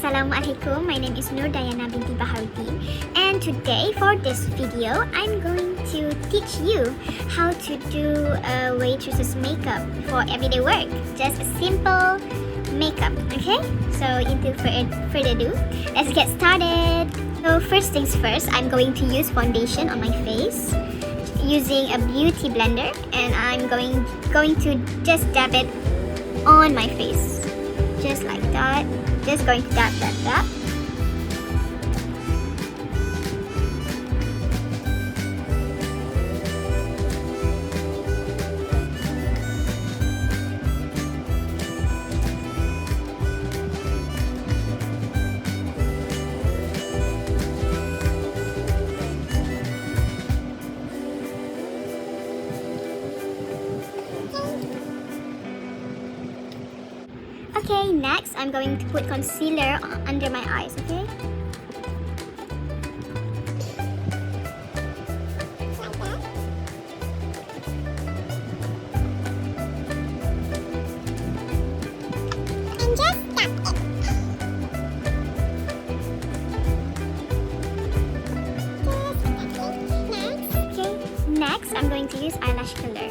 Assalamualaikum, my name is Nur Dayana Binti Baharudin, and today for this video I'm going to teach you how to do a waitress's makeup for everyday work. Just a simple makeup, okay? So into further ado, let's get started. So first things first, I'm going to use foundation on my face using a beauty blender, and I'm going to just dab it on my face, just like that. Just going to dab. Okay, next I'm going to put concealer under my eyes, okay? And just tap it. Next I'm going to use eyelash color.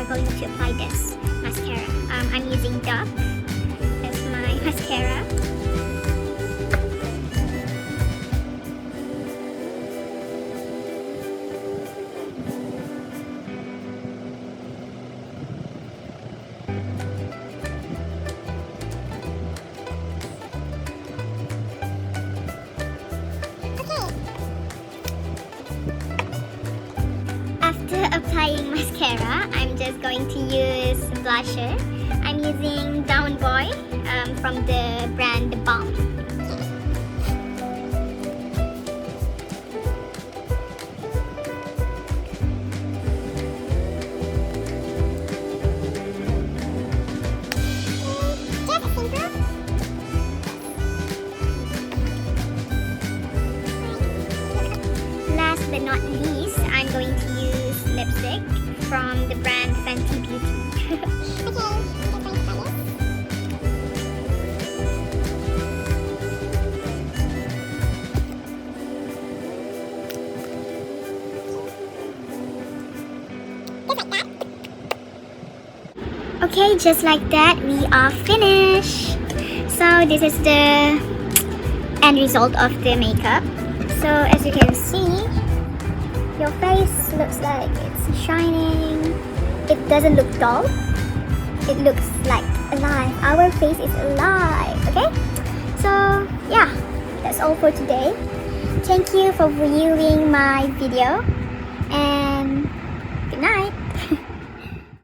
Going to apply this mascara. I'm using Dove as my mascara. After applying mascara, I'm just going to use blusher. I'm using Down Boy from the brand The Balm. Last but not least, I'm going to use lipstick from the brand Fenty Beauty. Okay, just like that, we are finished. So this is the end result of the makeup. So as you can see, your face looks like it's shining. It doesn't look dull. It looks like alive. Our face is alive, okay? So yeah, that's all for today. Thank you for viewing my video, and good night.